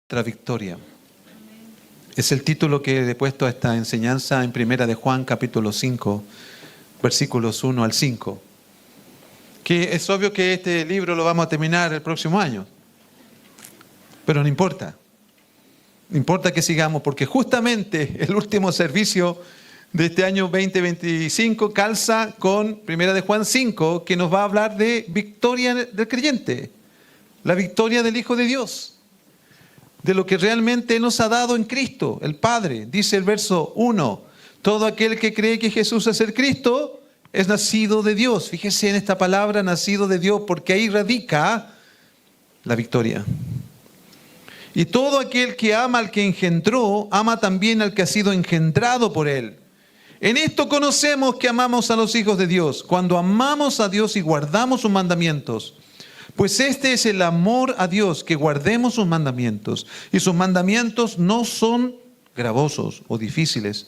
nuestra victoria. Es el título que he puesto a esta enseñanza en Primera de Juan, capítulo 5, versículos 1 al 5. Que es obvio que este libro lo vamos a terminar el próximo año. Pero no importa. No importa que sigamos, porque justamente el último servicio de este año 2025 calza con Primera de Juan 5, que nos va a hablar de victoria del creyente, la victoria del Hijo de Dios, de lo que realmente nos ha dado en Cristo, el Padre. Dice el verso 1, todo aquel que cree que Jesús es el Cristo es nacido de Dios. Fíjese en esta palabra, nacido de Dios, porque ahí radica la victoria. Y todo aquel que ama al que engendró, ama también al que ha sido engendrado por él. En esto conocemos que amamos a los hijos de Dios, cuando amamos a Dios y guardamos sus mandamientos. Pues este es el amor a Dios, que guardemos sus mandamientos. Y sus mandamientos no son gravosos o difíciles.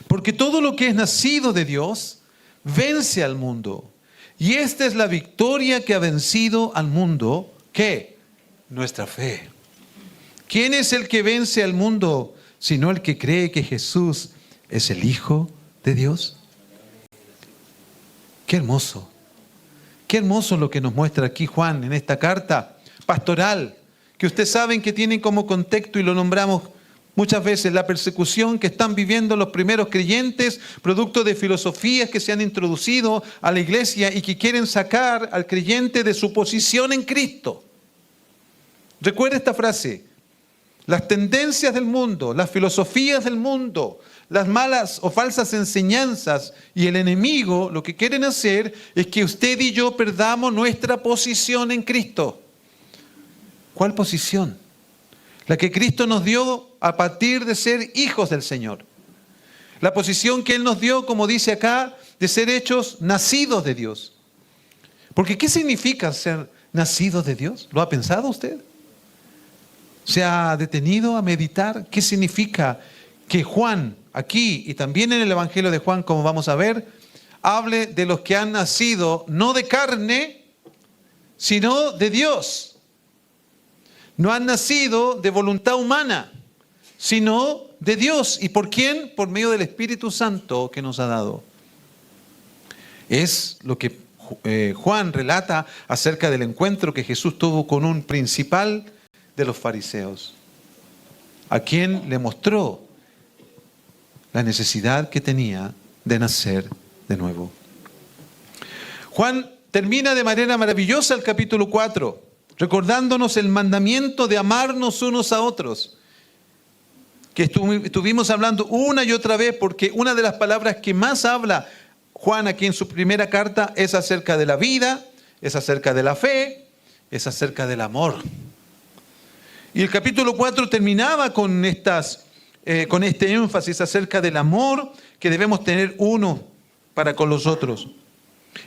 Porque todo lo que es nacido de Dios vence al mundo. Y esta es la victoria que ha vencido al mundo. ¿Qué? Nuestra fe. ¿Quién es el que vence al mundo, sino el que cree que Jesús es el Hijo de Dios? ¡Qué hermoso! Qué hermoso lo que nos muestra aquí Juan en esta carta pastoral, que ustedes saben que tienen como contexto, y lo nombramos muchas veces, la persecución que están viviendo los primeros creyentes, producto de filosofías que se han introducido a la iglesia y que quieren sacar al creyente de su posición en Cristo. Recuerda esta frase: las tendencias del mundo, las filosofías del mundo, las malas o falsas enseñanzas y el enemigo lo que quieren hacer es que usted y yo perdamos nuestra posición en Cristo. ¿Cuál posición? La que Cristo nos dio a partir de ser hijos del Señor. La posición que Él nos dio, como dice acá, de ser hechos nacidos de Dios. Porque ¿qué significa ser nacidos de Dios? ¿Lo ha pensado usted? ¿Se ha detenido a meditar qué significa que Juan, aquí y también en el Evangelio de Juan, como vamos a ver, hable de los que han nacido no de carne, sino de Dios? No han nacido de voluntad humana, sino de Dios. ¿Y por quién? Por medio del Espíritu Santo que nos ha dado. Es lo que Juan relata acerca del encuentro que Jesús tuvo con un principal de los fariseos, a quien le mostró la necesidad que tenía de nacer de nuevo. Juan termina de manera maravillosa el capítulo 4, recordándonos el mandamiento de amarnos unos a otros, que estuvimos hablando una y otra vez, porque una de las palabras que más habla Juan aquí en su primera carta es acerca de la vida, es acerca de la fe, es acerca del amor. Y el capítulo 4 terminaba con este énfasis acerca del amor que debemos tener uno para con los otros.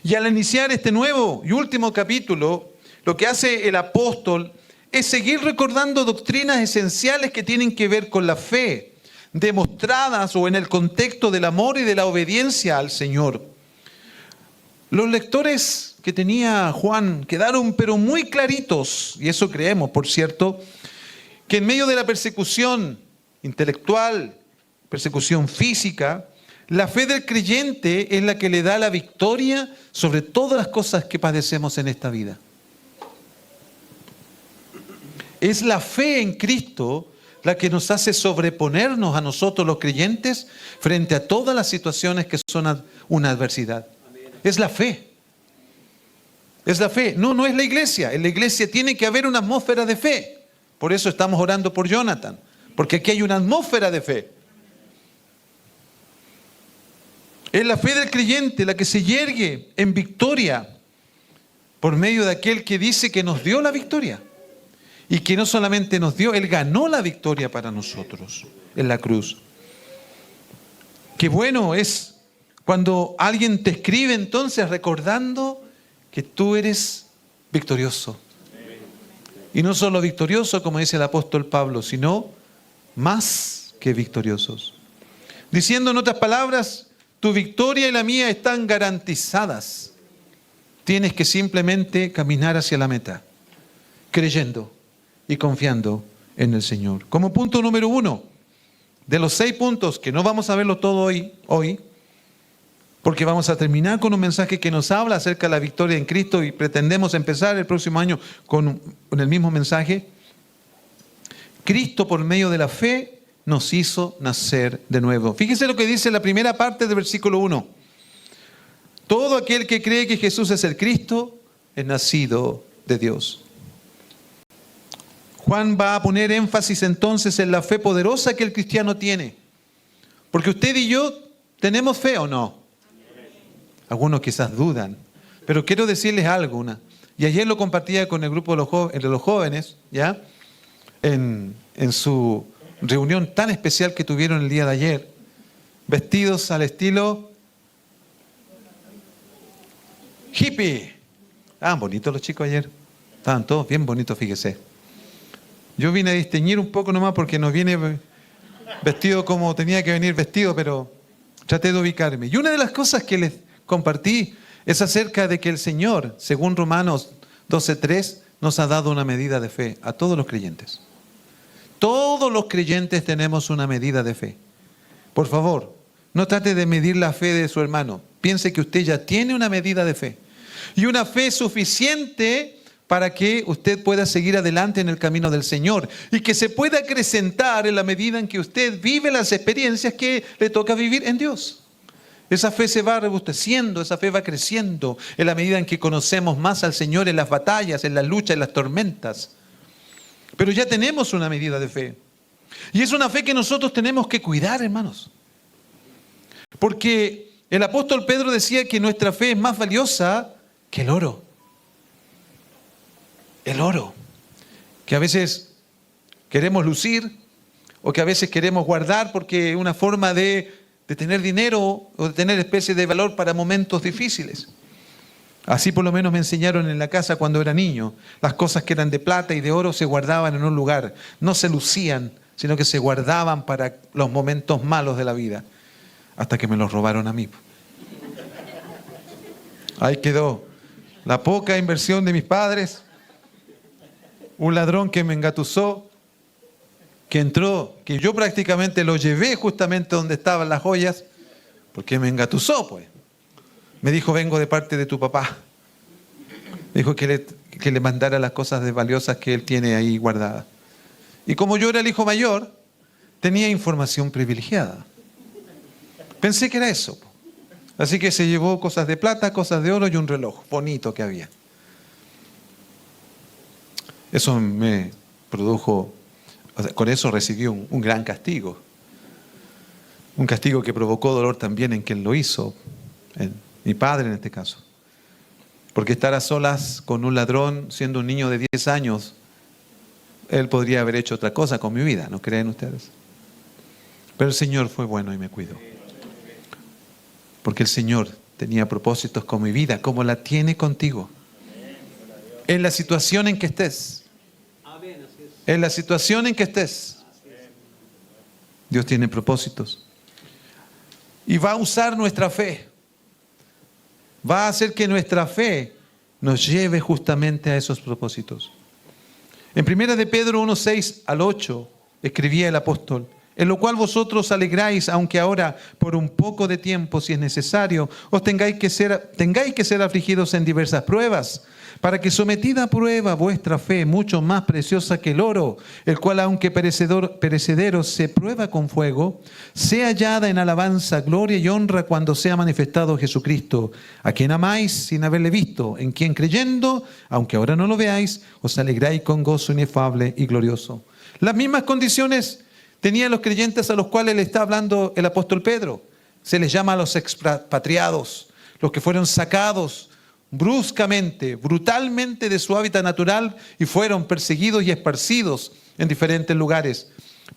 Y al iniciar este nuevo y último capítulo, lo que hace el apóstol es seguir recordando doctrinas esenciales que tienen que ver con la fe, demostradas o en el contexto del amor y de la obediencia al Señor. Los lectores que tenía Juan quedaron pero muy claritos, y eso creemos, por cierto, que en medio de la persecución intelectual, persecución física, la fe del creyente es la que le da la victoria sobre todas las cosas que padecemos en esta vida. Es la fe en Cristo la que nos hace sobreponernos a nosotros los creyentes frente a todas las situaciones que son una adversidad. Es la fe. Es la fe. No es la iglesia. En la iglesia tiene que haber una atmósfera de fe. Por eso estamos orando por Jonathan, porque aquí hay una atmósfera de fe. Es la fe del creyente la que se yergue en victoria por medio de aquel que dice que nos dio la victoria. Y que no solamente nos dio, Él ganó la victoria para nosotros en la cruz. Qué bueno es cuando alguien te escribe entonces recordando que tú eres victorioso. Y no solo victorioso, como dice el apóstol Pablo, sino más que victoriosos. Diciendo en otras palabras, tu victoria y la mía están garantizadas. Tienes que simplemente caminar hacia la meta, creyendo y confiando en el Señor. Como punto número 1, de los 6 puntos, que no vamos a verlo todo hoy, porque vamos a terminar con un mensaje que nos habla acerca de la victoria en Cristo y pretendemos empezar el próximo año con el mismo mensaje. Cristo, por medio de la fe, nos hizo nacer de nuevo. Fíjese lo que dice la primera parte del versículo 1. Todo aquel que cree que Jesús es el Cristo es nacido de Dios. Juan va a poner énfasis entonces en la fe poderosa que el cristiano tiene. Porque usted y yo tenemos fe, ¿o no? Algunos quizás dudan, pero quiero decirles algo. Y ayer lo compartía con el grupo de los jóvenes, ¿ya? En su reunión tan especial que tuvieron el día de ayer, vestidos al estilo hippie. Estaban bonitos los chicos ayer, estaban todos bien bonitos, fíjese. Yo vine a disteñir un poco nomás porque no viene vestido como tenía que venir vestido, pero traté de ubicarme. Y una de las cosas que les compartí es acerca de que el Señor, según Romanos 12:3, nos ha dado una medida de fe a todos los creyentes. Todos los creyentes tenemos una medida de fe. Por favor, no trate de medir la fe de su hermano. Piense que usted ya tiene una medida de fe. Y una fe suficiente para que usted pueda seguir adelante en el camino del Señor. Y que se pueda acrecentar en la medida en que usted vive las experiencias que le toca vivir en Dios. Esa fe se va robusteciendo, esa fe va creciendo en la medida en que conocemos más al Señor en las batallas, en las luchas, en las tormentas. Pero ya tenemos una medida de fe. Y es una fe que nosotros tenemos que cuidar, hermanos. Porque el apóstol Pedro decía que nuestra fe es más valiosa que el oro. El oro. Que a veces queremos lucir o que a veces queremos guardar porque es una forma de tener dinero o de tener especie de valor para momentos difíciles. Así por lo menos me enseñaron en la casa cuando era niño. Las cosas que eran de plata y de oro se guardaban en un lugar. No se lucían, sino que se guardaban para los momentos malos de la vida. Hasta que me los robaron a mí. Ahí quedó la poca inversión de mis padres. Un ladrón que me engatusó, que entró, que yo prácticamente lo llevé justamente donde estaban las joyas, porque me engatusó, pues. Me dijo, vengo de parte de tu papá. Dijo que le mandara las cosas valiosas que él tiene ahí guardadas. Y como yo era el hijo mayor, tenía información privilegiada. Pensé que era eso. Así que se llevó cosas de plata, cosas de oro y un reloj bonito que había. Eso me produjo, con eso recibí un gran castigo. Un castigo que provocó dolor también en quien lo hizo, en mi padre en este caso. Porque estar a solas con un ladrón, siendo un niño de 10 años, él podría haber hecho otra cosa con mi vida, ¿no creen ustedes? Pero el Señor fue bueno y me cuidó. Porque el Señor tenía propósitos con mi vida, como la tiene contigo. En la situación en que estés. En la situación en que estés. Dios tiene propósitos. Y va a usar nuestra fe. Va a hacer que nuestra fe nos lleve justamente a esos propósitos. En 1 de Pedro 1:6 al 8 escribía el apóstol: en lo cual vosotros alegráis, aunque ahora por un poco de tiempo, si es necesario, os tengáis que ser afligidos en diversas pruebas, para que sometida a prueba vuestra fe, mucho más preciosa que el oro, el cual aunque perecedero se prueba con fuego, sea hallada en alabanza, gloria y honra cuando sea manifestado Jesucristo, a quien amáis sin haberle visto, en quien creyendo, aunque ahora no lo veáis, os alegráis con gozo inefable y glorioso. Las mismas condiciones tenían los creyentes a los cuales le está hablando el apóstol Pedro. Se les llama a los expatriados, los que fueron sacados bruscamente, brutalmente de su hábitat natural y fueron perseguidos y esparcidos en diferentes lugares.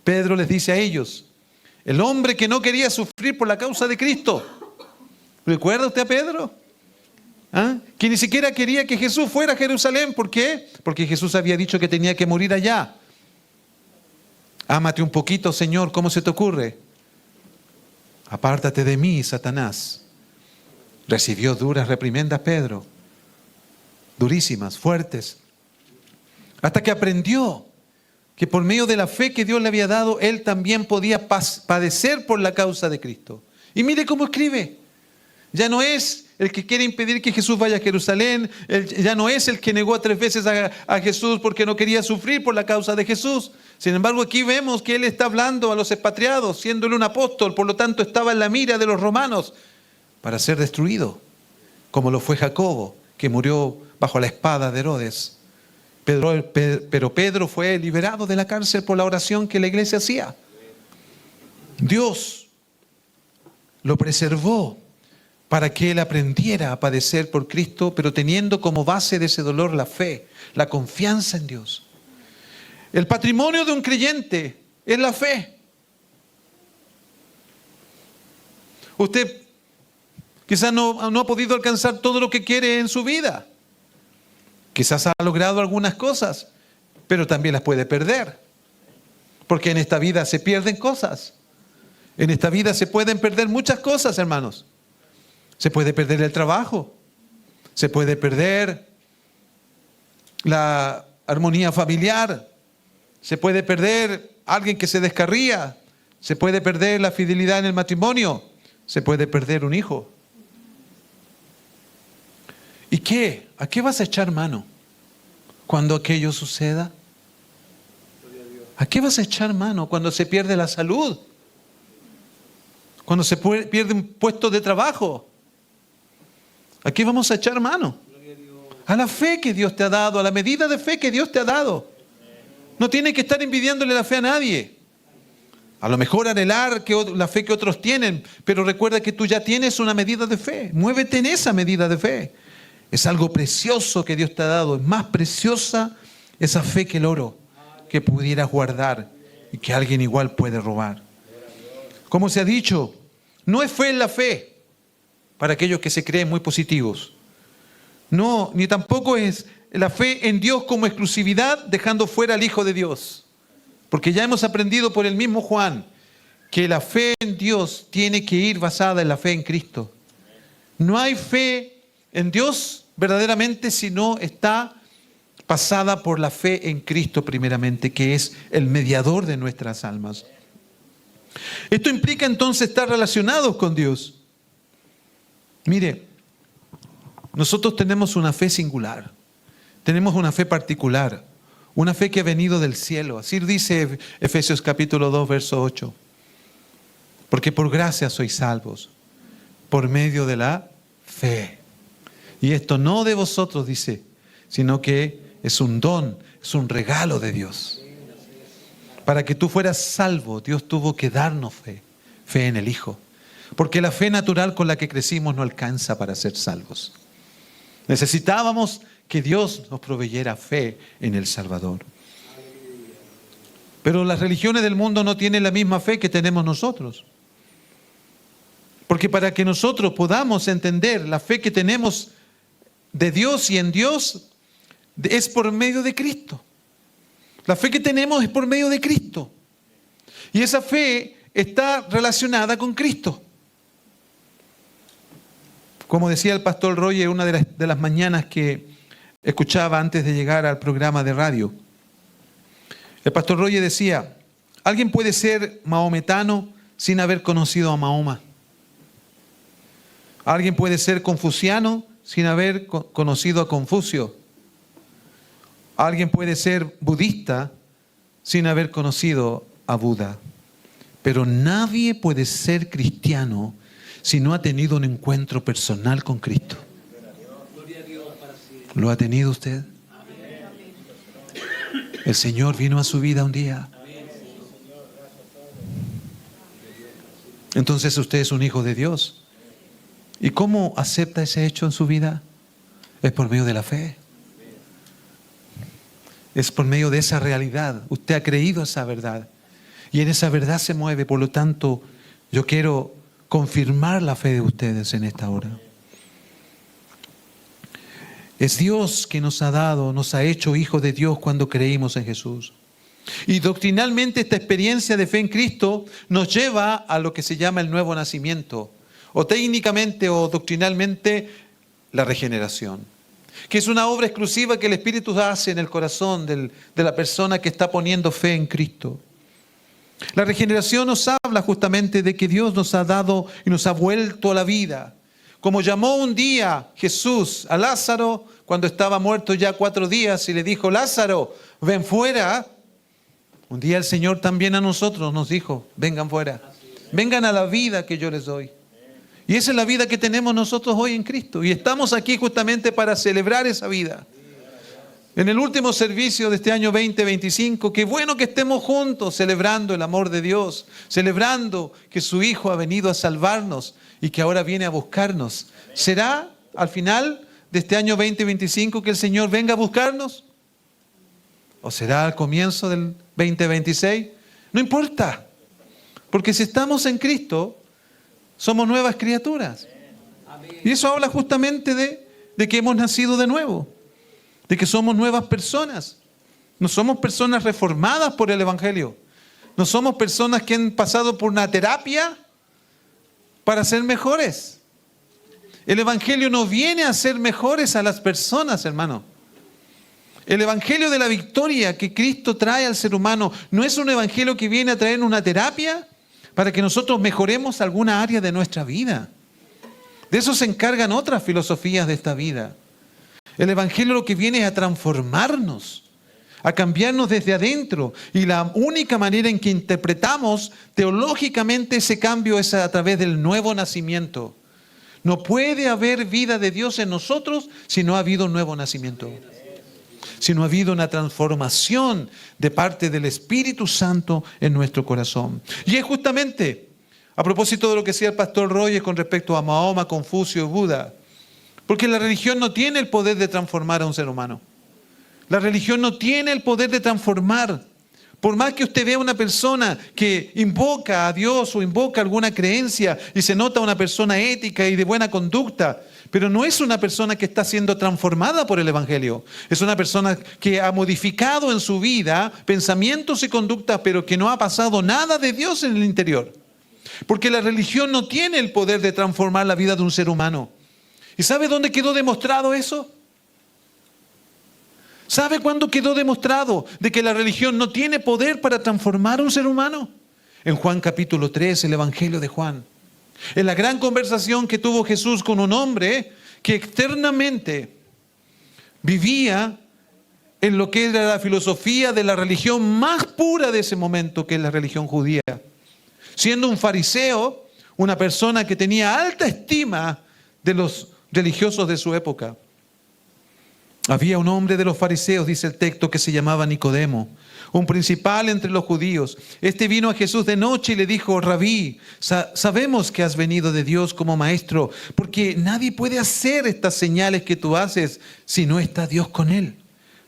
Pedro les dice a ellos, el hombre que no quería sufrir por la causa de Cristo. ¿Recuerda usted a Pedro? Que ni siquiera quería que Jesús fuera a Jerusalén. ¿Por qué? Porque Jesús había dicho que tenía que morir allá. Ámate un poquito, Señor, ¿cómo se te ocurre? Apártate de mí, Satanás. Recibió duras reprimendas Pedro, durísimas, fuertes, hasta que aprendió que por medio de la fe que Dios le había dado, él también podía padecer por la causa de Cristo. Y mire cómo escribe. Ya no es el que quiere impedir que Jesús vaya a Jerusalén, ya no es el que negó 3 veces a Jesús porque no quería sufrir por la causa de Jesús. Sin embargo, aquí vemos que él está hablando a los expatriados, siéndole un apóstol, por lo tanto estaba en la mira de los romanos para ser destruido, como lo fue Jacobo, que murió bajo la espada de Herodes. Pero Pedro fue liberado de la cárcel por la oración que la iglesia hacía. Dios lo preservó para que él aprendiera a padecer por Cristo, pero teniendo como base de ese dolor la fe, la confianza en Dios. El patrimonio de un creyente es la fe. Usted quizás no ha podido alcanzar todo lo que quiere en su vida. Quizás ha logrado algunas cosas, pero también las puede perder. Porque en esta vida se pierden cosas. En esta vida se pueden perder muchas cosas, hermanos. Se puede perder el trabajo. Se puede perder la armonía familiar. Se puede perder alguien que se descarría. Se puede perder la fidelidad en el matrimonio. Se puede perder un hijo. ¿Y qué? ¿A qué vas a echar mano cuando aquello suceda? ¿A qué vas a echar mano cuando se pierde la salud? Cuando se pierde un puesto de trabajo. ¿A qué vamos a echar mano? A la fe que Dios te ha dado, a la medida de fe que Dios te ha dado. No tienes que estar envidiándole la fe a nadie. A lo mejor anhelar la fe que otros tienen, pero recuerda que tú ya tienes una medida de fe. Muévete en esa medida de fe. Es algo precioso que Dios te ha dado. Es más preciosa esa fe que el oro que pudieras guardar y que alguien igual puede robar. Como se ha dicho, no es fe en la fe para aquellos que se creen muy positivos. No, ni tampoco es la fe en Dios como exclusividad, dejando fuera al Hijo de Dios. Porque ya hemos aprendido por el mismo Juan que la fe en Dios tiene que ir basada en la fe en Cristo. No hay fe en Dios verdaderamente si no está pasada por la fe en Cristo primeramente, que es el mediador de nuestras almas. Esto implica entonces estar relacionados con Dios. Mire, nosotros tenemos una fe singular, tenemos una fe particular, una fe que ha venido del cielo. Así dice Efesios capítulo 2, verso 8. Porque por gracia sois salvos, por medio de la fe. Y esto no de vosotros, dice, sino que es un don, es un regalo de Dios. Para que tú fueras salvo, Dios tuvo que darnos fe, fe en el Hijo. Porque la fe natural con la que crecimos no alcanza para ser salvos. Necesitábamos que Dios nos proveyera fe en el Salvador. Pero las religiones del mundo no tienen la misma fe que tenemos nosotros. Porque para que nosotros podamos entender la fe que tenemos de Dios y en Dios, es por medio de Cristo. La fe que tenemos es por medio de Cristo. Y esa fe está relacionada con Cristo. Como decía el pastor Roger, una de las mañanas que escuchaba antes de llegar al programa de radio, el pastor Roger decía, alguien puede ser mahometano sin haber conocido a Mahoma. Alguien puede ser confuciano sin haber conocido a Confucio. Alguien puede ser budista sin haber conocido a Buda. Pero nadie puede ser cristiano si no ha tenido un encuentro personal con Cristo. ¿Lo ha tenido usted? El Señor vino a su vida un día. Entonces usted es un hijo de Dios. ¿Y cómo acepta ese hecho en su vida? Es por medio de la fe. Es por medio de esa realidad. Usted ha creído esa verdad. Y en esa verdad se mueve. Por lo tanto, yo quiero confirmar la fe de ustedes en esta hora. Es Dios que nos ha dado, nos ha hecho hijos de Dios cuando creímos en Jesús. Y doctrinalmente esta experiencia de fe en Cristo nos lleva a lo que se llama el nuevo nacimiento. O técnicamente o doctrinalmente la regeneración. que es una obra exclusiva que el Espíritu hace en el corazón de la persona que está poniendo fe en Cristo. La regeneración nos habla justamente de que Dios nos ha dado y nos ha vuelto a la vida. Como llamó un día Jesús a Lázaro cuando estaba muerto ya 4 días y le dijo: Lázaro, ven fuera. Un día el Señor también a nosotros nos dijo: vengan fuera, vengan a la vida que yo les doy. Y esa es la vida que tenemos nosotros hoy en Cristo. Y estamos aquí justamente para celebrar esa vida. En el último servicio de este año 2025, qué bueno que estemos juntos celebrando el amor de Dios, celebrando que su Hijo ha venido a salvarnos y que ahora viene a buscarnos. ¿Será al final de este año 2025 que el Señor venga a buscarnos? ¿O será al comienzo del 2026? No importa, porque si estamos en Cristo, somos nuevas criaturas. Y eso habla justamente de que hemos nacido de nuevo, de que somos nuevas personas. No somos personas reformadas por el Evangelio. No somos personas que han pasado por una terapia para ser mejores. El Evangelio no viene a hacer mejores a las personas, hermano. El Evangelio de la victoria que Cristo trae al ser humano no es un Evangelio que viene a traer una terapia para que nosotros mejoremos alguna área de nuestra vida. De eso se encargan otras filosofías de esta vida. El Evangelio lo que viene es a transformarnos, a cambiarnos desde adentro. Y la única manera en que interpretamos teológicamente ese cambio es a través del nuevo nacimiento. No puede haber vida de Dios en nosotros si no ha habido un nuevo nacimiento. Si no ha habido una transformación de parte del Espíritu Santo en nuestro corazón. Y es justamente, a propósito de lo que decía el pastor Rogers con respecto a Mahoma, Confucio y Buda, porque la religión no tiene el poder de transformar a un ser humano. La religión no tiene el poder de transformar. Por más que usted vea una persona que invoca a Dios o invoca alguna creencia y se nota una persona ética y de buena conducta, pero no es una persona que está siendo transformada por el Evangelio. Es una persona que ha modificado en su vida pensamientos y conductas, pero que no ha pasado nada de Dios en el interior. Porque la religión no tiene el poder de transformar la vida de un ser humano. ¿Y sabe dónde quedó demostrado eso? ¿Sabe cuándo quedó demostrado de que la religión no tiene poder para transformar a un ser humano? En Juan capítulo 3, el Evangelio de Juan. En la gran conversación que tuvo Jesús con un hombre que externamente vivía en lo que era la filosofía de la religión más pura de ese momento, que es la religión judía. Siendo un fariseo, una persona que tenía alta estima de los religiosos de su época. Había un hombre de los fariseos, dice el texto, que se llamaba Nicodemo, un principal entre los judíos. Este vino a Jesús de noche y le dijo: Rabí, sabemos que has venido de Dios como maestro, porque nadie puede hacer estas señales que tú haces si no está Dios con él.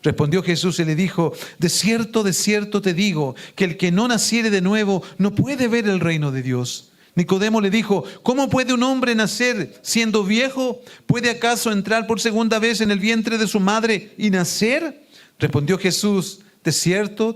Respondió Jesús y le dijo: de cierto te digo, que el que no naciere de nuevo no puede ver el reino de Dios. Nicodemo le dijo: ¿cómo puede un hombre nacer siendo viejo? ¿Puede acaso entrar por segunda vez en el vientre de su madre y nacer? Respondió Jesús: de cierto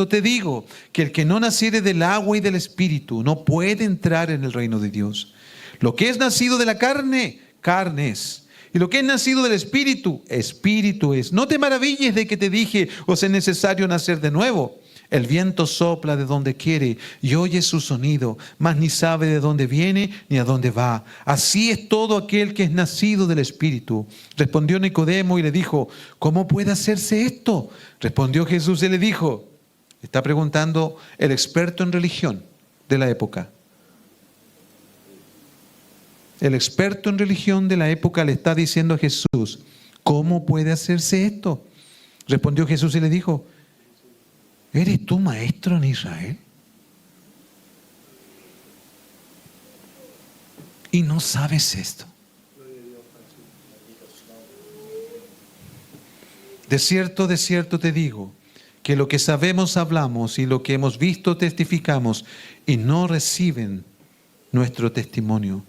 te digo, que el que no naciere del agua y del Espíritu no puede entrar en el reino de Dios. Lo que es nacido de la carne, carne es. Y lo que es nacido del Espíritu, Espíritu es. No te maravilles de que te dije: os es necesario nacer de nuevo. El viento sopla de donde quiere y oye su sonido, mas ni sabe de dónde viene ni a dónde va. Así es todo aquel que es nacido del Espíritu. Respondió Nicodemo y le dijo: ¿cómo puede hacerse esto? Respondió Jesús y le dijo, está preguntando el experto en religión de la época. El experto en religión de la época le está diciendo a Jesús: ¿cómo puede hacerse esto? Respondió Jesús y le dijo: ¿eres tú maestro en Israel? ¿Y no sabes esto? De cierto te digo, que lo que sabemos hablamos y lo que hemos visto testificamos, y no reciben nuestro testimonio.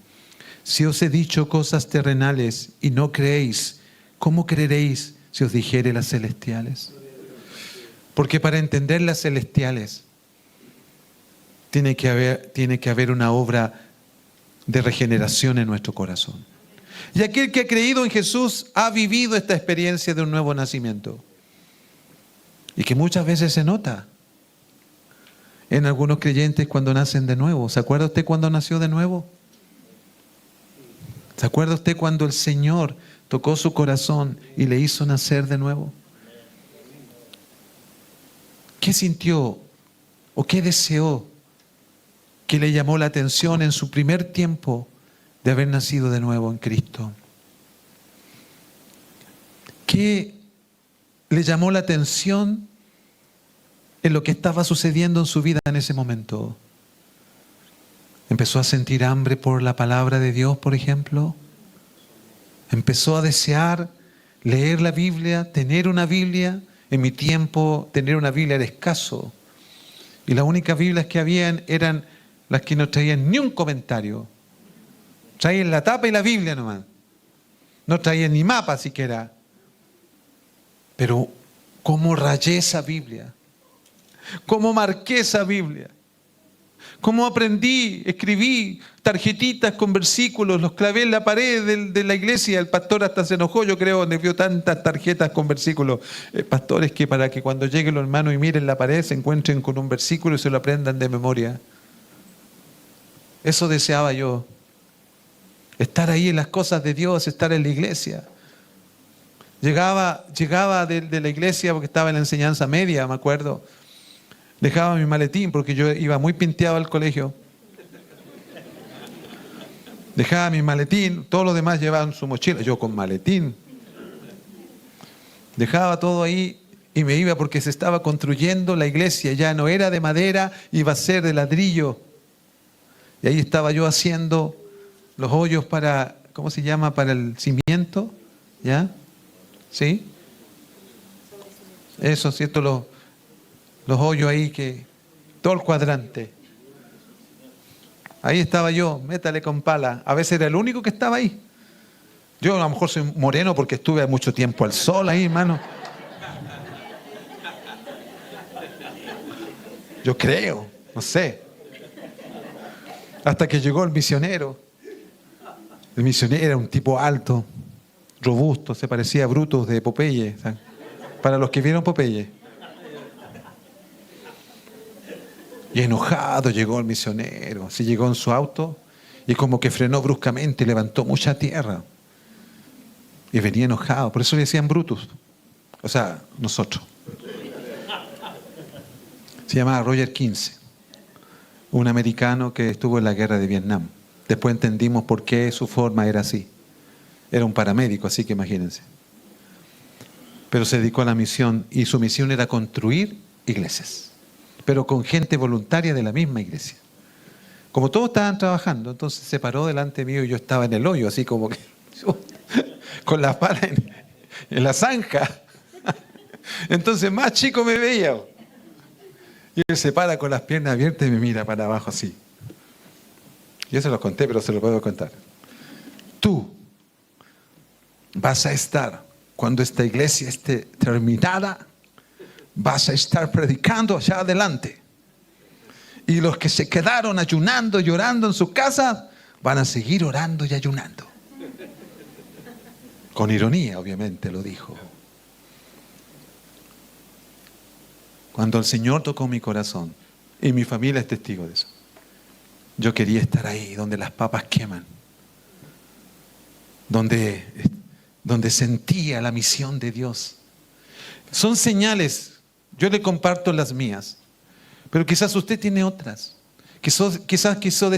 Si os he dicho cosas terrenales y no creéis, ¿cómo creeréis si os dijere las celestiales? Porque para entender las celestiales tiene que haber una obra de regeneración en nuestro corazón. Y aquel que ha creído en Jesús ha vivido esta experiencia de un nuevo nacimiento. Y que muchas veces se nota en algunos creyentes cuando nacen de nuevo. ¿Se acuerda usted cuando nació de nuevo? ¿Se acuerda usted cuando el Señor tocó su corazón y le hizo nacer de nuevo? ¿Qué sintió o qué deseó que le llamó la atención en su primer tiempo de haber nacido de nuevo en Cristo? ¿Qué le llamó la atención en lo que estaba sucediendo en su vida en ese momento? ¿Empezó a sentir hambre por la palabra de Dios, por ejemplo? ¿Empezó a desear leer la Biblia, tener una Biblia? En mi tiempo, tener una Biblia era escaso. Y las únicas Biblias que habían eran las que no traían ni un comentario. Traían la tapa y la Biblia nomás. No traían ni mapa siquiera. Pero, ¿cómo rayé esa Biblia? ¿Cómo marqué esa Biblia? ¿Cómo aprendí? Escribí tarjetitas con versículos, los clavé en la pared de la iglesia. El pastor hasta se enojó, yo creo, donde vio tantas tarjetas con versículos. Pastores que para que cuando lleguen los hermanos y miren la pared se encuentren con un versículo y se lo aprendan de memoria. Eso deseaba yo. Estar ahí en las cosas de Dios, estar en la iglesia. Llegaba de la iglesia porque estaba en la enseñanza media, me acuerdo. Dejaba mi maletín porque yo iba muy pinteado al colegio. Dejaba mi maletín, todos los demás llevaban su mochila, yo con maletín. Dejaba todo ahí y me iba porque se estaba construyendo la iglesia, ya no era de madera, iba a ser de ladrillo. Y ahí estaba yo haciendo los hoyos para, ¿cómo se llama? Para el cimiento, ¿ya? ¿Sí? Eso, ¿cierto? Los hoyos ahí, todo el cuadrante. Ahí estaba yo, métale con pala. A veces era el único que estaba ahí. Yo a lo mejor soy moreno porque estuve mucho tiempo al sol ahí, hermano. Yo creo, no sé. Hasta que llegó el misionero. El misionero era un tipo alto, robusto, se parecía a Brutus de Popeye. ¿Saben? Para los que vieron Popeye. Y enojado llegó el misionero, se llegó en su auto y como que frenó bruscamente y levantó mucha tierra. Y venía enojado, por eso le decían Brutus. O sea, nosotros. Se llamaba Roger Kinsey, un americano que estuvo en la guerra de Vietnam. Después entendimos por qué su forma era así. Era un paramédico, así que imagínense. Pero se dedicó a la misión y su misión era construir iglesias. Pero con gente voluntaria de la misma iglesia. Como todos estaban trabajando, entonces se paró delante mío y yo estaba en el hoyo, así como que con la pala en la zanja. Entonces más chico me veía. Y él se para con las piernas abiertas y me mira para abajo así. Yo se lo conté, pero se lo puedo contar. Tú vas a estar, cuando esta iglesia esté terminada, vas a estar predicando allá adelante. Y los que se quedaron ayunando, llorando en su casa, van a seguir orando y ayunando. Con ironía, obviamente, lo dijo. Cuando el Señor tocó mi corazón, y mi familia es testigo de eso, yo quería estar ahí, donde las papas queman, donde sentía la misión de Dios. Son señales. Yo le comparto las mías, pero quizás usted tiene otras. Quizás quiso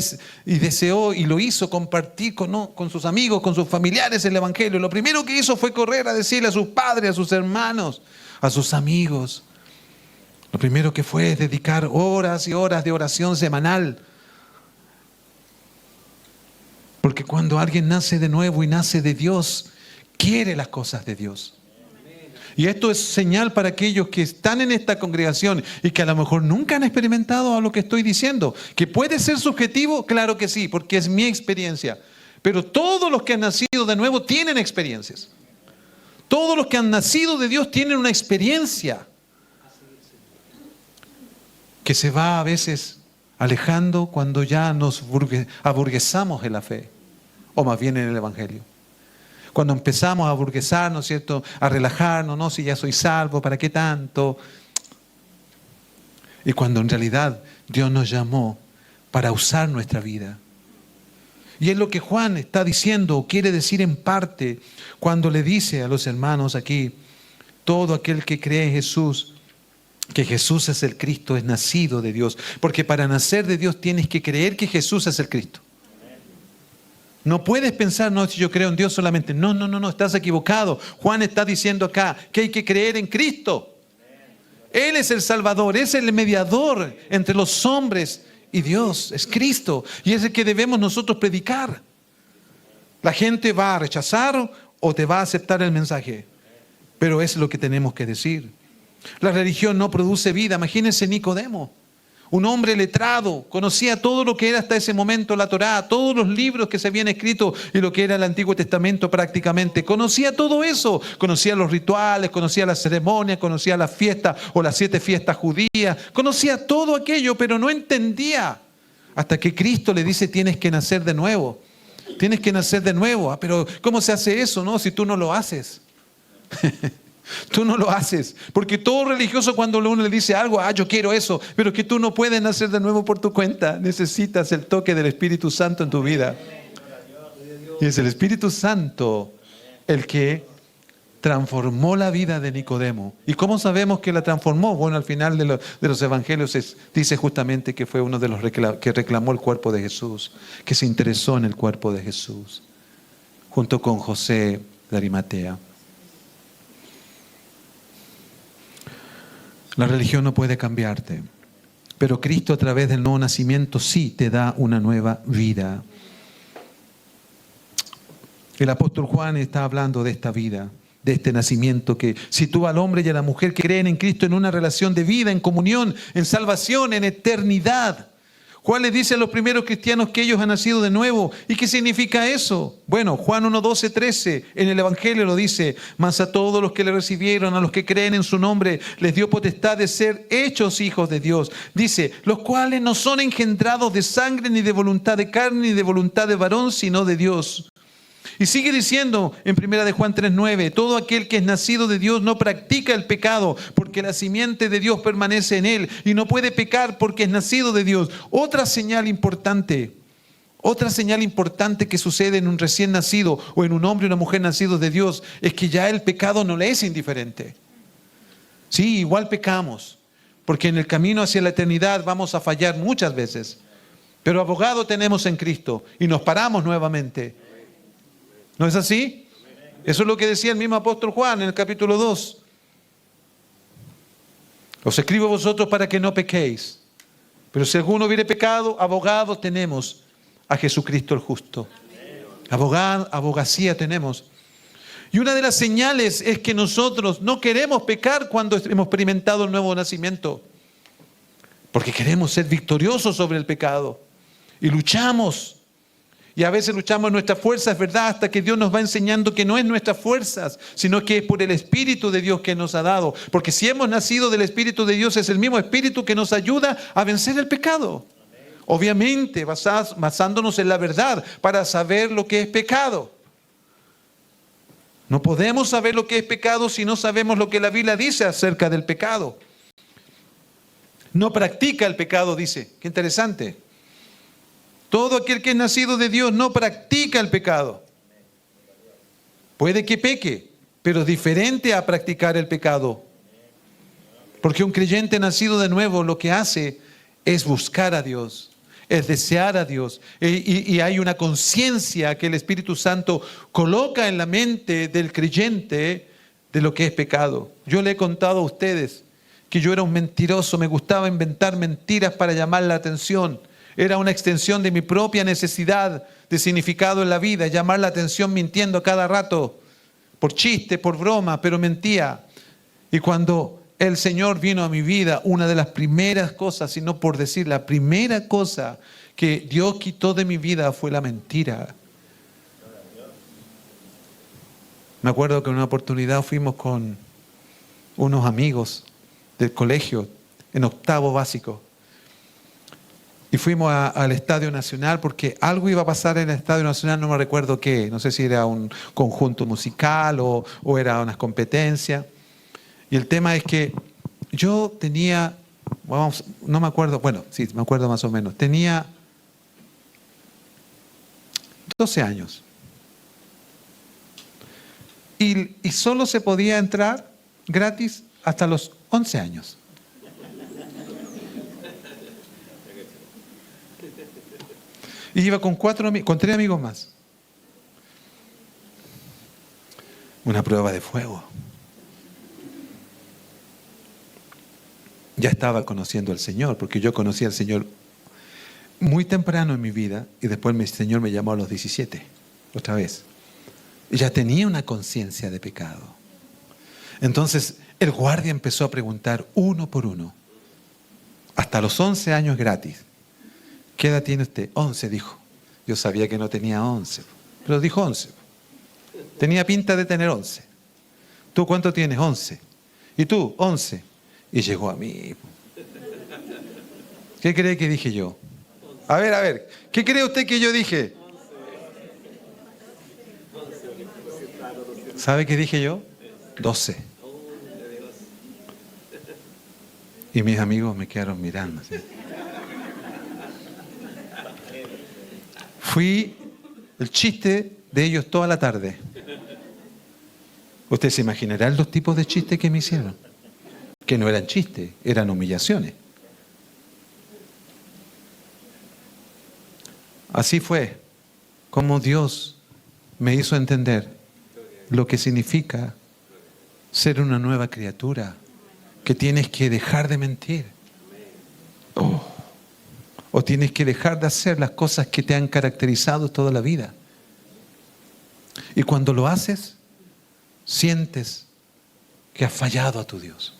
y deseó y lo hizo compartir con sus amigos, con sus familiares el Evangelio. Lo primero que hizo fue correr a decirle a sus padres, a sus hermanos, a sus amigos. Lo primero que fue es dedicar horas y horas de oración semanal. Porque cuando alguien nace de nuevo y nace de Dios, quiere las cosas de Dios. Y esto es señal para aquellos que están en esta congregación y que a lo mejor nunca han experimentado lo que estoy diciendo. ¿Que puede ser subjetivo? Claro que sí, porque es mi experiencia. Pero todos los que han nacido de nuevo tienen experiencias. Todos los que han nacido de Dios tienen una experiencia que se va a veces alejando cuando ya nos aburguesamos en la fe, o más bien en el Evangelio. Cuando empezamos a aburguesarnos, ¿cierto? A relajarnos, no, si ya soy salvo, ¿para qué tanto? Y cuando en realidad Dios nos llamó para usar nuestra vida. Y es lo que Juan está diciendo, o quiere decir en parte, cuando le dice a los hermanos aquí, todo aquel que cree en Jesús, que Jesús es el Cristo, es nacido de Dios. Porque para nacer de Dios tienes que creer que Jesús es el Cristo. No puedes pensar, no, si yo creo en Dios solamente. No, estás equivocado. Juan está diciendo acá que hay que creer en Cristo. Él es el Salvador, es el mediador entre los hombres y Dios, es Cristo. Y es el que debemos nosotros predicar. La gente va a rechazar o te va a aceptar el mensaje. Pero es lo que tenemos que decir. La religión no produce vida. Imagínense Nicodemo. Un hombre letrado, conocía todo lo que era hasta ese momento la Torá, todos los libros que se habían escrito y lo que era el Antiguo Testamento prácticamente. Conocía todo eso, conocía los rituales, conocía las ceremonias, conocía las fiestas o las 7 fiestas judías. Conocía todo aquello, pero no entendía. Hasta que Cristo le dice, tienes que nacer de nuevo. Tienes que nacer de nuevo. Ah, pero ¿cómo se hace eso, no? Si tú no lo haces. Tú no lo haces, porque todo religioso cuando uno le dice algo, yo quiero eso, pero que tú no puedes nacer de nuevo por tu cuenta, necesitas el toque del Espíritu Santo en tu vida. Y es el Espíritu Santo el que transformó la vida de Nicodemo. ¿Y cómo sabemos que la transformó? Bueno, al final de los evangelios dice justamente que fue uno de los que reclamó el cuerpo de Jesús, que se interesó en el cuerpo de Jesús, junto con José de Arimatea. La religión no puede cambiarte, pero Cristo a través del nuevo nacimiento sí te da una nueva vida. El apóstol Juan está hablando de esta vida, de este nacimiento que sitúa al hombre y a la mujer que creen en Cristo en una relación de vida, en comunión, en salvación, en eternidad. Juan les dice a los primeros cristianos que ellos han nacido de nuevo. ¿Y qué significa eso? Bueno, Juan 1, 12, 13 en el Evangelio lo dice: mas a todos los que le recibieron, a los que creen en su nombre, les dio potestad de ser hechos hijos de Dios. Dice, los cuales no son engendrados de sangre, ni de voluntad de carne, ni de voluntad de varón, sino de Dios. Y sigue diciendo en 1 de Juan 3:9, todo aquel que es nacido de Dios no practica el pecado, porque la simiente de Dios permanece en él y no puede pecar porque es nacido de Dios. Otra señal importante que sucede en un recién nacido o en un hombre y una mujer nacidos de Dios es que ya el pecado no le es indiferente. Sí, igual pecamos, porque en el camino hacia la eternidad vamos a fallar muchas veces, pero abogado tenemos en Cristo y nos paramos nuevamente. ¿No es así? Eso es lo que decía el mismo apóstol Juan en el capítulo 2. Os escribo a vosotros para que no pequéis. Pero si alguno hubiere pecado, abogado tenemos a Jesucristo el justo. Abogacía tenemos. Y una de las señales es que nosotros no queremos pecar cuando hemos experimentado el nuevo nacimiento. Porque queremos ser victoriosos sobre el pecado. Y luchamos. Y a veces luchamos en nuestras fuerzas, ¿verdad? Hasta que Dios nos va enseñando que no es nuestras fuerzas, sino que es por el Espíritu de Dios que nos ha dado. Porque si hemos nacido del Espíritu de Dios, es el mismo Espíritu que nos ayuda a vencer el pecado. Obviamente, basándonos en la verdad para saber lo que es pecado. No podemos saber lo que es pecado si no sabemos lo que la Biblia dice acerca del pecado. No practica el pecado, dice. Qué interesante. Todo aquel que es nacido de Dios no practica el pecado. Puede que peque, pero es diferente a practicar el pecado. Porque un creyente nacido de nuevo lo que hace es buscar a Dios, es desear a Dios. Y hay una conciencia que el Espíritu Santo coloca en la mente del creyente de lo que es pecado. Yo le he contado a ustedes que yo era un mentiroso, me gustaba inventar mentiras para llamar la atención. Era una extensión de mi propia necesidad de significado en la vida, llamar la atención mintiendo cada rato, por chiste, por broma, pero mentía. Y cuando el Señor vino a mi vida, una de las primeras cosas, si no por decir la primera cosa que Dios quitó de mi vida fue la mentira. Me acuerdo que en una oportunidad fuimos con unos amigos del colegio, en 8º básico. y fuimos al Estadio Nacional porque algo iba a pasar en el Estadio Nacional, no me recuerdo qué, no sé si era un conjunto musical o era unas competencias. Y el tema es que yo tenía, no me acuerdo, bueno, sí, me acuerdo más o menos, tenía 12 años. Y solo se podía entrar gratis hasta los 11 años. Y iba con 3 amigos más. Una prueba de fuego. Ya estaba conociendo al Señor, porque yo conocí al Señor muy temprano en mi vida y después el Señor me llamó a los 17, otra vez. Y ya tenía una conciencia de pecado. Entonces el guardia empezó a preguntar uno por uno. Hasta los 11 años gratis. ¿Qué edad tiene usted? 11, dijo. Yo sabía que no tenía 11, pero dijo 11. Tenía pinta de tener 11. ¿Tú cuánto tienes? 11. ¿Y tú? 11. Y llegó a mí. ¿Qué cree que dije yo? A ver, ¿qué cree usted que yo dije? ¿Sabe qué dije yo? 12. Y mis amigos me quedaron mirando, ¿sí? Fui el chiste de ellos toda la tarde. Usted se imaginará los tipos de chistes que me hicieron. Que no eran chistes, eran humillaciones. Así fue como Dios me hizo entender lo que significa ser una nueva criatura, que tienes que dejar de mentir. O tienes que dejar de hacer las cosas que te han caracterizado toda la vida. Y cuando lo haces, sientes que has fallado a tu Dios.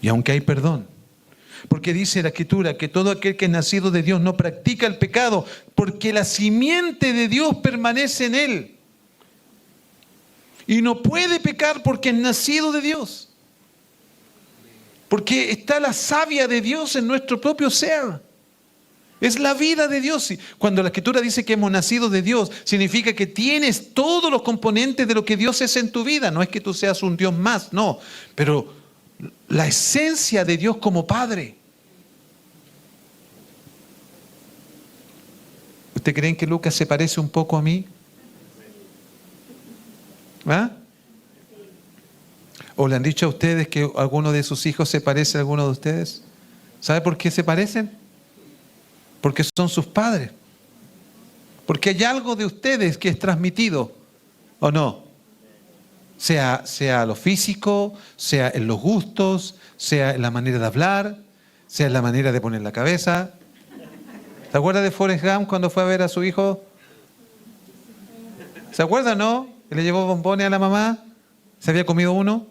Y aunque hay perdón, porque dice la Escritura que todo aquel que es nacido de Dios no practica el pecado, porque la simiente de Dios permanece en él. Y no puede pecar porque es nacido de Dios. Porque está la savia de Dios en nuestro propio ser. Es la vida de Dios. Cuando la Escritura dice que hemos nacido de Dios, significa que tienes todos los componentes de lo que Dios es en tu vida. No es que tú seas un Dios más, no. Pero la esencia de Dios como Padre. ¿Ustedes creen que Lucas se parece un poco a mí? ¿Ah? ¿O le han dicho a ustedes que alguno de sus hijos se parece a alguno de ustedes? ¿Sabe por qué se parecen? Porque son sus padres. Porque hay algo de ustedes que es transmitido, ¿o no? Sea lo físico, sea en los gustos, sea en la manera de hablar, sea en la manera de poner la cabeza. ¿Se acuerda de Forrest Gump cuando fue a ver a su hijo? ¿Se acuerda, no? Que le llevó bombones a la mamá. ¿Se había comido uno?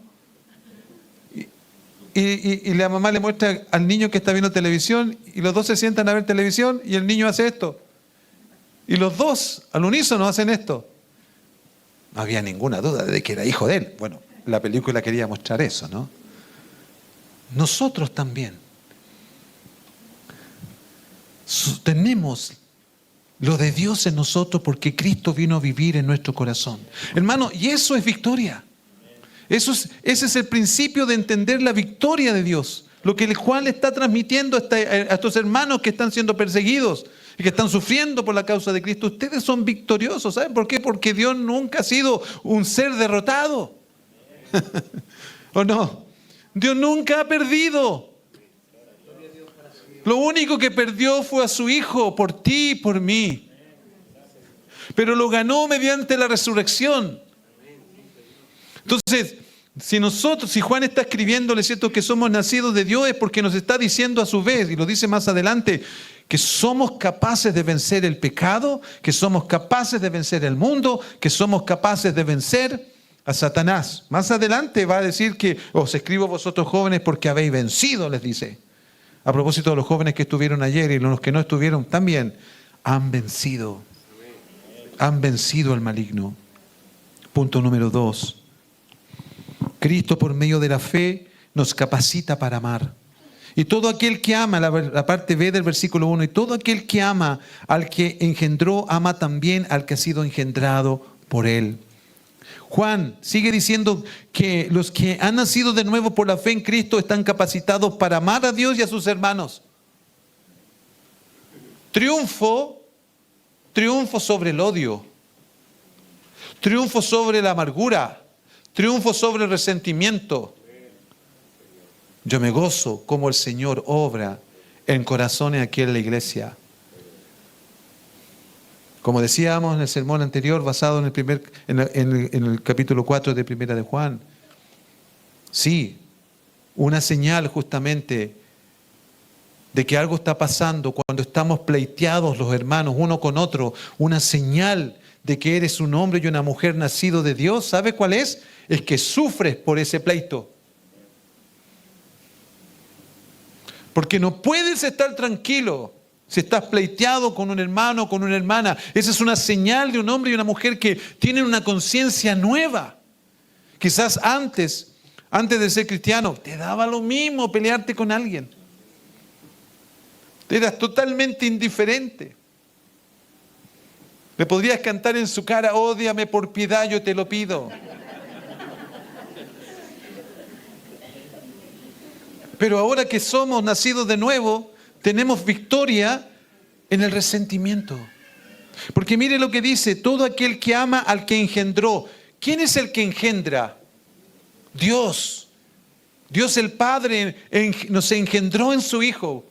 Y la mamá le muestra al niño que está viendo televisión y los dos se sientan a ver televisión y el niño hace esto. Y los dos al unísono hacen esto. No había ninguna duda de que era hijo de él. Bueno, la película quería mostrar eso, ¿no? Nosotros también tenemos lo de Dios en nosotros porque Cristo vino a vivir en nuestro corazón. Hermano, y eso es victoria. Ese es el principio de entender la victoria de Dios. Lo que el Juan le está transmitiendo a estos hermanos que están siendo perseguidos y que están sufriendo por la causa de Cristo. Ustedes son victoriosos. ¿Saben por qué? Porque Dios nunca ha sido un ser derrotado. ¿O no? Dios nunca ha perdido. Lo único que perdió fue a su Hijo por ti y por mí. Pero lo ganó mediante la resurrección. Entonces, si Juan está escribiéndole, ¿cierto?, que somos nacidos de Dios, es porque nos está diciendo a su vez, y lo dice más adelante, que somos capaces de vencer el pecado, que somos capaces de vencer el mundo, que somos capaces de vencer a Satanás. Más adelante va a decir que os escribo a vosotros jóvenes porque habéis vencido, les dice. A propósito de los jóvenes que estuvieron ayer y los que no estuvieron también, han vencido. Han vencido al maligno. Punto número 2. Cristo por medio de la fe nos capacita para amar. Y todo aquel que ama, la parte B del versículo 1, y todo aquel que ama al que engendró, ama también al que ha sido engendrado por él. Juan sigue diciendo que los que han nacido de nuevo por la fe en Cristo están capacitados para amar a Dios y a sus hermanos. Triunfo sobre el odio, triunfo sobre la amargura, triunfo sobre el resentimiento. Yo me gozo como el Señor obra en corazones aquí en la iglesia. Como decíamos en el sermón anterior, basado en el capítulo 4 de Primera de Juan. Sí, una señal justamente de que algo está pasando cuando estamos pleiteados los hermanos uno con otro. Una señal de que eres un hombre y una mujer nacido de Dios. ¿Sabe cuál es? Es que sufres por ese pleito. Porque no puedes estar tranquilo si estás pleiteado con un hermano o con una hermana. Esa es una señal de un hombre y una mujer que tienen una conciencia nueva. Quizás antes de ser cristiano, te daba lo mismo pelearte con alguien. Eras totalmente indiferente. Le podrías cantar en su cara: ódiame por piedad, yo te lo pido. Pero ahora que somos nacidos de nuevo, tenemos victoria en el resentimiento. Porque mire lo que dice: todo aquel que ama al que engendró. ¿Quién es el que engendra? Dios. Dios el Padre nos engendró en su Hijo.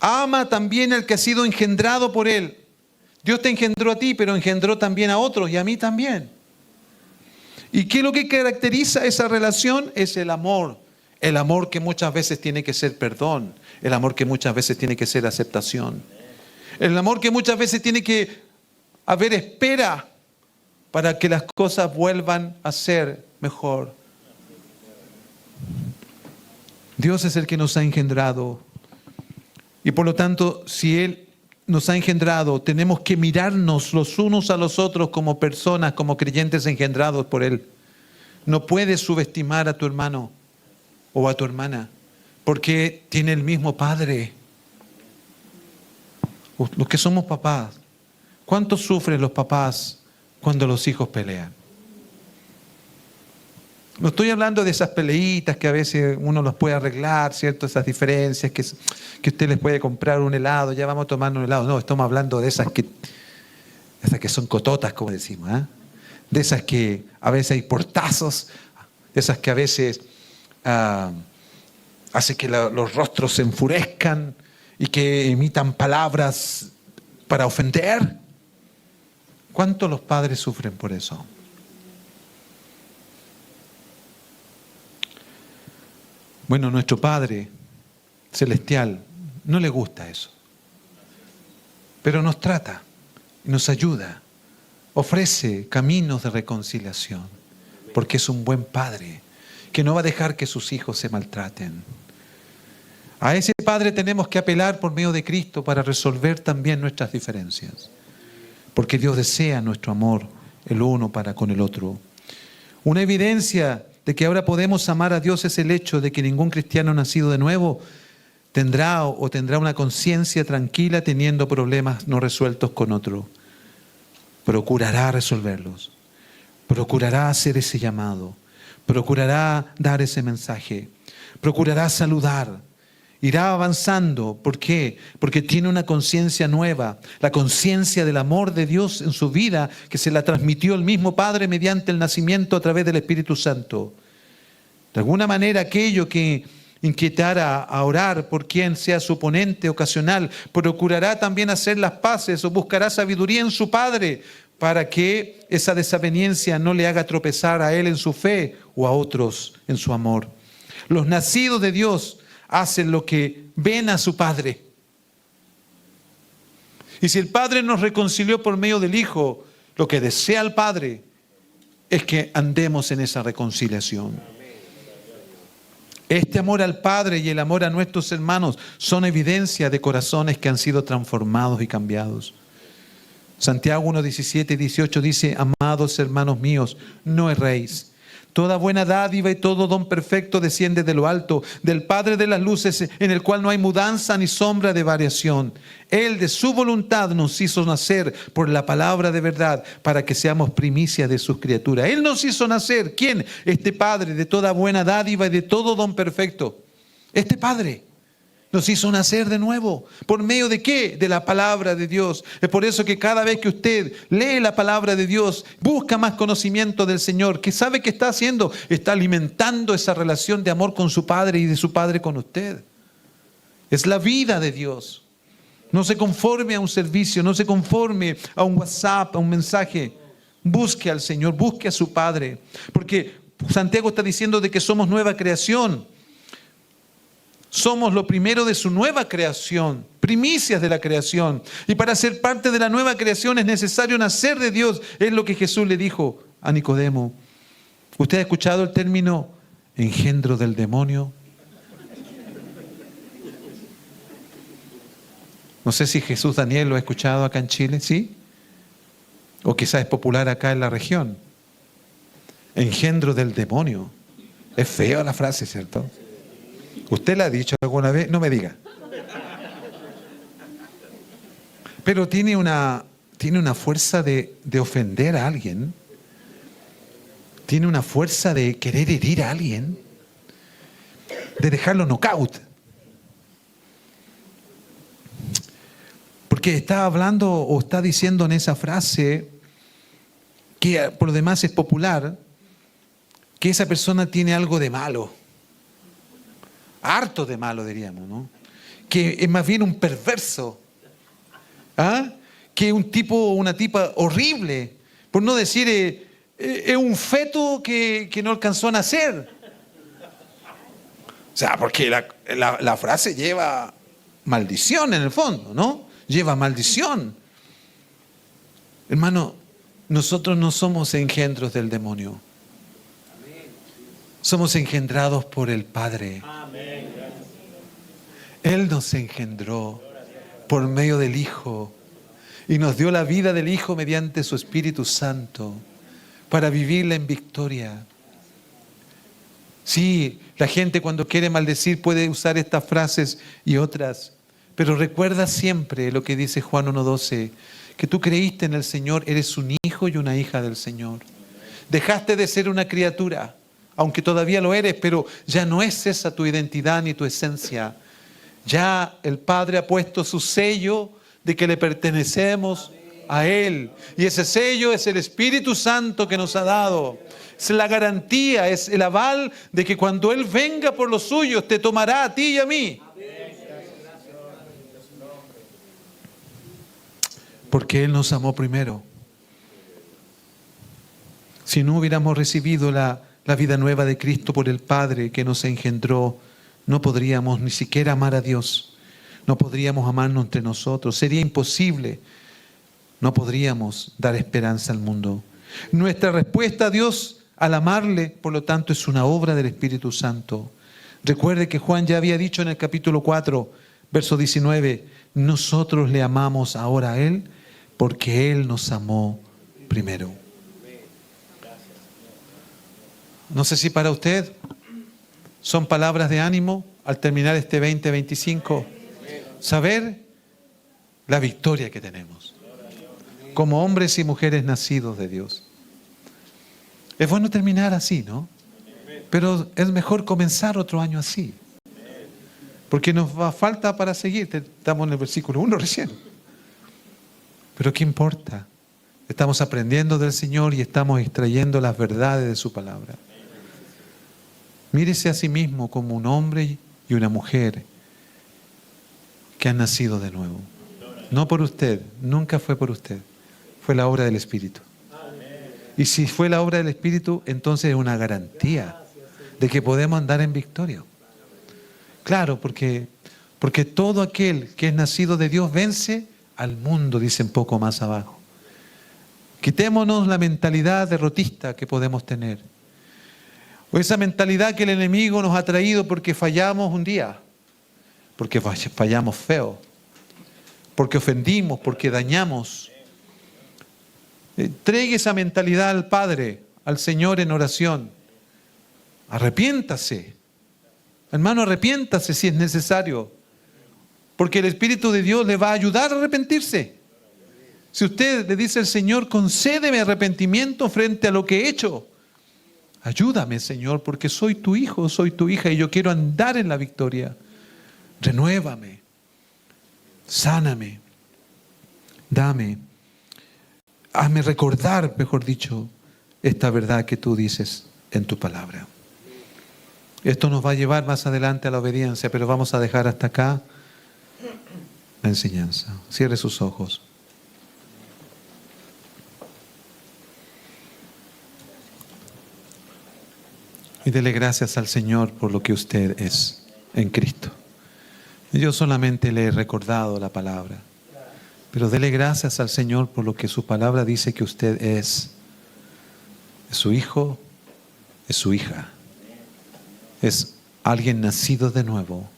Ama también al que ha sido engendrado por Él. Dios te engendró a ti, pero engendró también a otros y a mí también. ¿Y qué es lo que caracteriza esa relación? Es el amor. El amor que muchas veces tiene que ser perdón. El amor que muchas veces tiene que ser aceptación. El amor que muchas veces tiene que haber espera para que las cosas vuelvan a ser mejor. Dios es el que nos ha engendrado. Y por lo tanto, si Él nos ha engendrado, tenemos que mirarnos los unos a los otros como personas, como creyentes engendrados por Él. No puedes subestimar a tu hermano o a tu hermana, porque tiene el mismo Padre. Los que somos papás, ¿cuánto sufren los papás cuando los hijos pelean? No estoy hablando de esas peleitas que a veces uno los puede arreglar, ¿cierto? Esas diferencias que usted les puede comprar un helado, ya vamos a tomar un helado. No, estamos hablando de esas que son cototas, como decimos, ¿eh? De esas que a veces hay portazos, de esas que a veces hace que los rostros se enfurezcan y que emitan palabras para ofender. ¿Cuánto los padres sufren por eso? Bueno, nuestro Padre Celestial no le gusta eso, pero nos trata, nos ayuda, ofrece caminos de reconciliación, porque es un buen Padre que no va a dejar que sus hijos se maltraten. A ese Padre tenemos que apelar por medio de Cristo para resolver también nuestras diferencias, porque Dios desea nuestro amor el uno para con el otro. Una evidencia de que ahora podemos amar a Dios es el hecho de que ningún cristiano nacido de nuevo tendrá una conciencia tranquila teniendo problemas no resueltos con otro. Procurará resolverlos, procurará hacer ese llamado, procurará dar ese mensaje, procurará saludar, irá avanzando. ¿Por qué? Porque tiene una conciencia nueva, la conciencia del amor de Dios en su vida, que se la transmitió el mismo Padre mediante el nacimiento a través del Espíritu Santo. De alguna manera, aquello que inquietara a orar por quien sea su oponente ocasional, procurará también hacer las paces o buscará sabiduría en su Padre para que esa desaveniencia no le haga tropezar a él en su fe o a otros en su amor. Los nacidos de Dios hacen lo que ven a su Padre. Y si el Padre nos reconcilió por medio del Hijo, lo que desea el Padre es que andemos en esa reconciliación. Este amor al Padre y el amor a nuestros hermanos son evidencia de corazones que han sido transformados y cambiados. Santiago 1:17 y 18 dice: amados hermanos míos, no erréis. Toda buena dádiva y todo don perfecto desciende de lo alto, del Padre de las luces, en el cual no hay mudanza ni sombra de variación. Él de su voluntad nos hizo nacer por la palabra de verdad, para que seamos primicias de sus criaturas. Él nos hizo nacer. ¿Quién? Este Padre de toda buena dádiva y de todo don perfecto. Este Padre nos hizo nacer de nuevo. ¿Por medio de qué? De la palabra de Dios. Es por eso que cada vez que usted lee la palabra de Dios, busca más conocimiento del Señor, ¿qué sabe que está haciendo? Está alimentando esa relación de amor con su Padre y de su Padre con usted. Es la vida de Dios. No se conforme a un servicio, no se conforme a un WhatsApp, a un mensaje. Busque al Señor, busque a su Padre. Porque Santiago está diciendo de que somos nueva creación. Somos lo primero de su nueva creación, primicias de la creación. Y para ser parte de la nueva creación es necesario nacer de Dios. Es lo que Jesús le dijo a Nicodemo. ¿Usted ha escuchado el término engendro del demonio? No sé si Jesús Daniel lo ha escuchado acá en Chile, ¿sí? O quizás es popular acá en la región. Engendro del demonio. Es fea la frase, ¿cierto? ¿Usted la ha dicho alguna vez? No me diga. Pero tiene una fuerza de ofender a alguien. Tiene una fuerza de querer herir a alguien. De dejarlo knockout. Porque está hablando o está diciendo en esa frase, que por lo demás es popular, que esa persona tiene algo de malo. Harto de malo, diríamos, ¿no? Que es más bien un perverso. ¿Ah? Que un tipo o una tipa horrible. Por no decir, es un feto que no alcanzó a nacer. O sea, porque la frase lleva maldición en el fondo, ¿no? Lleva maldición. Hermano, nosotros no somos engendros del demonio. Somos engendrados por el Padre. Él nos engendró por medio del Hijo y nos dio la vida del Hijo mediante su Espíritu Santo para vivirla en victoria. Sí, la gente cuando quiere maldecir puede usar estas frases y otras, pero recuerda siempre lo que dice Juan 1:12, que tú creíste en el Señor, eres un hijo y una hija del Señor. Dejaste de ser una criatura, aunque todavía lo eres, pero ya no es esa tu identidad ni tu esencia. Ya el Padre ha puesto su sello de que le pertenecemos a Él. Y ese sello es el Espíritu Santo que nos ha dado. Es la garantía, es el aval de que cuando Él venga por los suyos, te tomará a ti y a mí. Porque Él nos amó primero. Si no hubiéramos recibido la vida nueva de Cristo por el Padre que nos engendró, no podríamos ni siquiera amar a Dios. No podríamos amarnos entre nosotros. Sería imposible. No podríamos dar esperanza al mundo. Nuestra respuesta a Dios al amarle, por lo tanto, es una obra del Espíritu Santo. Recuerde que Juan ya había dicho en el capítulo 4, verso 19, nosotros le amamos ahora a Él porque Él nos amó primero. No sé si para usted son palabras de ánimo al terminar este 2025. Saber la victoria que tenemos como hombres y mujeres nacidos de Dios. Es bueno terminar así, ¿no? Pero es mejor comenzar otro año así. Porque nos va falta para seguir. Estamos en el versículo 1 recién. Pero ¿qué importa? Estamos aprendiendo del Señor y estamos extrayendo las verdades de su palabra. Mírese a sí mismo como un hombre y una mujer que han nacido de nuevo. No por usted, nunca fue por usted. Fue la obra del Espíritu. Y si fue la obra del Espíritu, entonces es una garantía de que podemos andar en victoria. Claro, porque todo aquel que es nacido de Dios vence al mundo, dice un poco más abajo. Quitémonos la mentalidad derrotista que podemos tener. O esa mentalidad que el enemigo nos ha traído porque fallamos un día, porque fallamos feo, porque ofendimos, porque dañamos. Entregue esa mentalidad al Padre, al Señor en oración. Arrepiéntase. Hermano, arrepiéntase si es necesario. Porque el Espíritu de Dios le va a ayudar a arrepentirse. Si usted le dice al Señor, concédeme arrepentimiento frente a lo que he hecho. Ayúdame, Señor, porque soy tu hijo, soy tu hija y yo quiero andar en la victoria. Renuévame, sáname, dame, hazme recordar, mejor dicho, esta verdad que tú dices en tu palabra. Esto nos va a llevar más adelante a la obediencia, pero vamos a dejar hasta acá la enseñanza. Cierre sus ojos. Y dele gracias al Señor por lo que usted es en Cristo. Yo solamente le he recordado la palabra, pero dele gracias al Señor por lo que su palabra dice que usted es. Es su hijo, es su hija. Es alguien nacido de nuevo.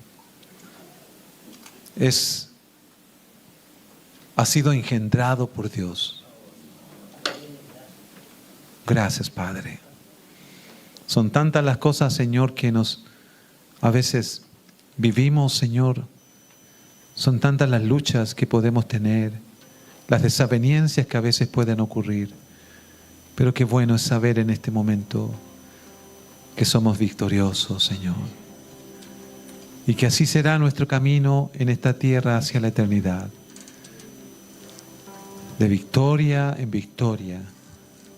Ha sido engendrado por Dios. Gracias, Padre. Son tantas las cosas, Señor, que a veces vivimos, Señor. Son tantas las luchas que podemos tener, las desavenencias que a veces pueden ocurrir. Pero qué bueno es saber en este momento que somos victoriosos, Señor. Y que así será nuestro camino en esta tierra hacia la eternidad. De victoria en victoria,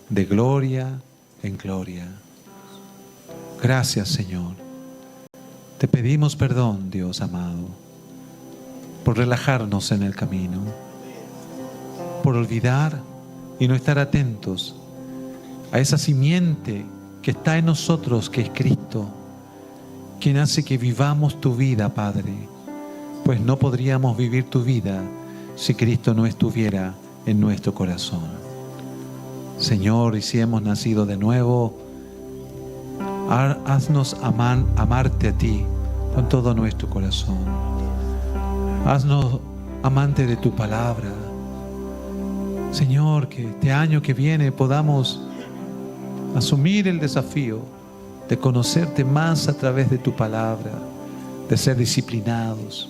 de gloria en gloria. Gracias, Señor. Te pedimos perdón, Dios amado, por relajarnos en el camino, por olvidar y no estar atentos a esa simiente que está en nosotros, que es Cristo, quien hace que vivamos tu vida, Padre, pues no podríamos vivir tu vida si Cristo no estuviera en nuestro corazón. Señor, y si hemos nacido de nuevo, haznos amarte a ti con todo nuestro corazón. Haznos amante de tu palabra. Señor, que este año que viene podamos asumir el desafío de conocerte más a través de tu palabra, de ser disciplinados,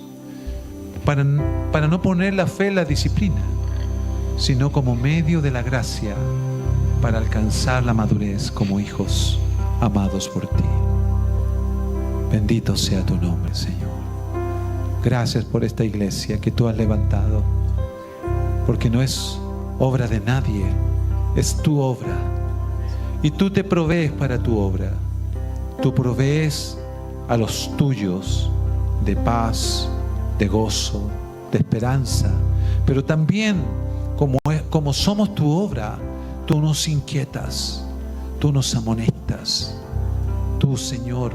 para no poner la fe en la disciplina, sino como medio de la gracia para alcanzar la madurez como hijos amados por ti. Bendito sea tu nombre, Señor. Gracias por esta iglesia que tú has levantado, porque no es obra de nadie, es tu obra. Y tú te provees para tu obra. Tú provees a los tuyos de paz, de gozo, de esperanza. Pero también, como somos tu obra, tú nos inquietas, tú nos amonestas. Tú, Señor,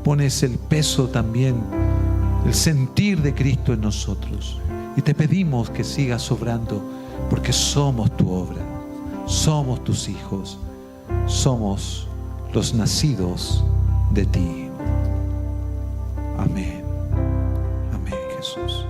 pones el peso también, el sentir de Cristo en nosotros. Y te pedimos que sigas obrando, porque somos tu obra, somos tus hijos, somos los nacidos de ti. Amén. Amén, Jesús.